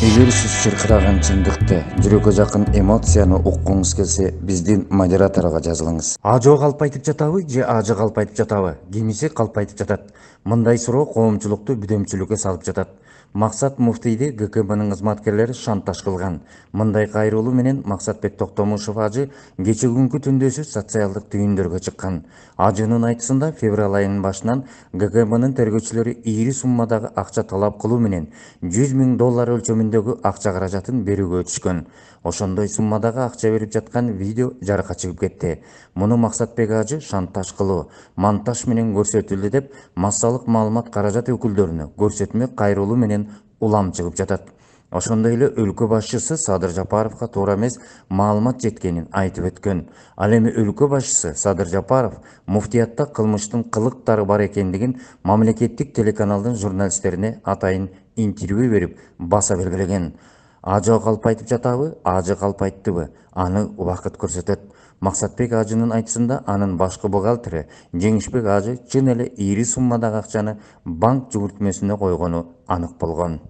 Эгер сиз чыркыраган чындыкты, жүрөккө жакын эмоцияны уккуңуз келсе, биздин модераторго жазылыңыз. Ажо калпайтып жатабы же ажы калпайтып жатабы? Кимиси калпайтып жатат. Мындай суроо коомчулукту бүдөмчүлүккө салып жатат. Максат Муфтийди ГКБнын кызматкерлери шантаж кылган. Мындай кайрылуу менен Максатбек Токтомушев ажы кече күнкү түндөсү социалдык түйүндөргө чыккан. Ажынын айтысында февраль айынын башынан ГКБнын тергөөчүлөрү ийри суммадагы акча талап кылуу менен $100 000 өлчөмүндөгү акча каражатын берүүгө өтүшкөн. Ошондой суммадагы акча берип жаткан видео жарыкка чыгып кетти. Муну Максатбек ажы шантаж кылуу, монтаж менен көрсөтүлдү деп массалык маалымат каражат өкүлдөрүнө көрсөтмө кайрылуу менен улам чыгып жатат. Ошондой эле өлкө башчысы Садыр Жапаровго туура эмес маалымат жеткенин айтып өткөн. Ал эми өлкө башчысы Садыр Жапаров муфтиятта кылмыштын кылыктары бар экендигин мамлекеттик телеканалдын журналисттерине атайын интервью берип баса белгилеген. Ажо калпайтып жатабы, ажы калпайттыбы? Аны убакыт көрсөтөт. Максатбек ажынын айтысында анын башкы бухгалтери Жеңишбек ажы чын эле ийри суммадагы акчаны банк жүгүртмөсүнө койгону анык болгон.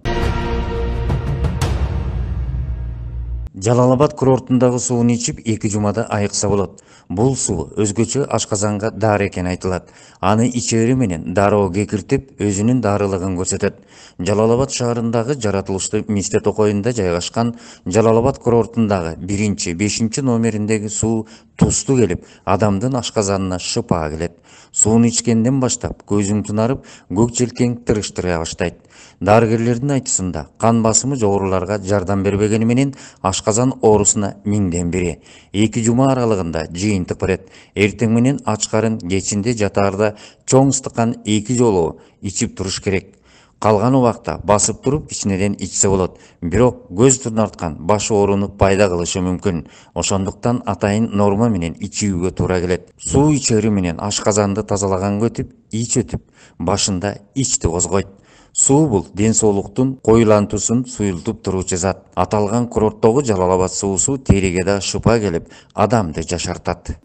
Жалал-Абад курортундагы сууну ичип 2 жумада айыкса болот. Бул суу өзгөчө ашказанга дары экени айтылат. Аны ичери менен дароо кекиртип, өзүнүн дарылыгын көрсөтөт. Жалал-Абад шаарындагы жаратылыштуу Мисте токоюнда жайгашкан Жалал-Абад курортундагы 1-5 номериндеги суу тустуу келип, адамдын ашказанына шыпаа келет. Сууну ичкенден баштап көзүң тунарып, көк желкең тырыштыра баштайт. Дарыгерлердин айтысында кан басымы жогоруларга жардам бербегени менен ашказан оорусуна 1000ден бири. 2 жума аралыгында жыйынтык берет. Эртең менен ач карын, кечинде жатаарда чоң ыстыккан 2 жолу ичип туруш керек. Калган убакта басып туруп ичинеден ичсе болот. Бирок көз тунарткан баш ооруну пайда кылышы мүмкүн. Ошондуктан атайын норма менен ичүүгө туура келет. Суу ичери менен ашказанды тазалаганга өтүп, ич өтүп, башында ичти козгойт. Суу бул ден соолуктун коюлантуусун суюлтуп туруучу зат. Аталган курорттогу Жалал-Абад суусу териге да шыпа келип, адамды жашартат.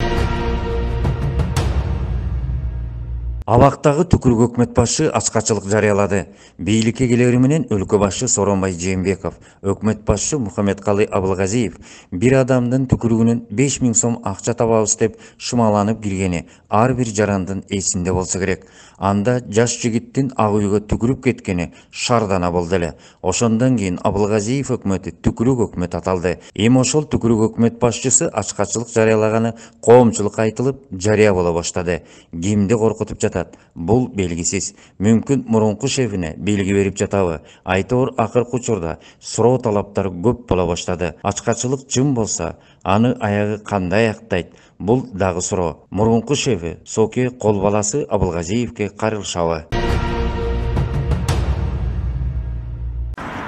Абактагы түкүрүк өкмөт башы ачкачылык жарыялады. Бийликке келери менен өлкө башы Сооронбай Жээнбеков, өкмөт башы Мухаммедкалый Абылгазиев бир адамдын түкүрүгүнөн 5000 сом акча табабыз деп шымаланып киргени ар бир жарандын эсинде болсо керек. Анда жаш жигиттин ак үйгө түкүрүп кеткени шардана болду эле. Ошондон кийин Абылгазиев өкмөтү түкүрүк өкмөт аталды. Эми ошол түкүрүк өкмөт башчысы ачкачылык жарыялаганы коомчулукка айтылып, жарыя боло баштады. Кимди коркутуп жатат? Бул белгисиз. Мүмкүн мурунку шефине белги берип жатабы? Айтор акыркы учурда суроо талаптар көп боло баштады. Ачкачылык чын болсо, аны аягы кандай аяктайт? Бул дагы суроо. Мурунку шефи Соке кол баласы Абылгазиевке кайрылышабы?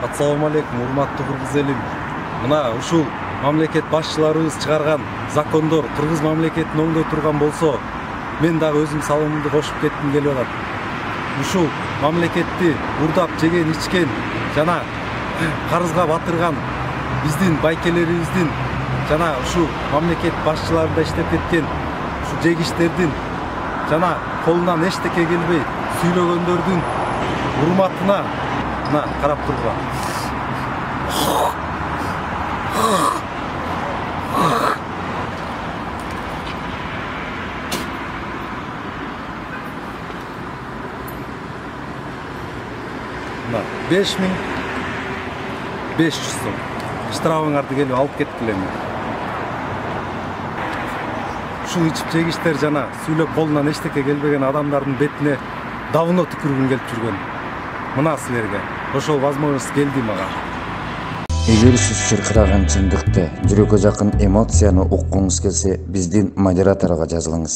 Ассаламу алейкум, урматтуу кыргыз элим. Мына ушул мамлекет башчыларыбыз чыгарган закондор кыргыз мамлекетин оңдой турган болсо, мен дагы өзүм салымымды кошуп кетким келип атат. Ушул мамлекетти урдап жеген, ичкен жана карызга батырган биздин байкелерибиздин жана ушу мамлекет башчыларында иштеп кеткен ушу жегичтердин жана колунан эчтеке келбей сүйлөгөндөрдүн урматына мына карап тургула. Мына 5500 сом. Штрафыңарды келип алып кеткилеми. Ушул ичип жегичтер жана сүйлөп колунан эчтеке келбеген адамдардын бетине давно түкүргүн келип жүргөн. Мына силерге ошол возможность келди мага. Эгер сиз чыркыраган чындыкты, жүрөккө жакын эмоцияны уккуңуз келсе, биздин модераторго жазылыңыз.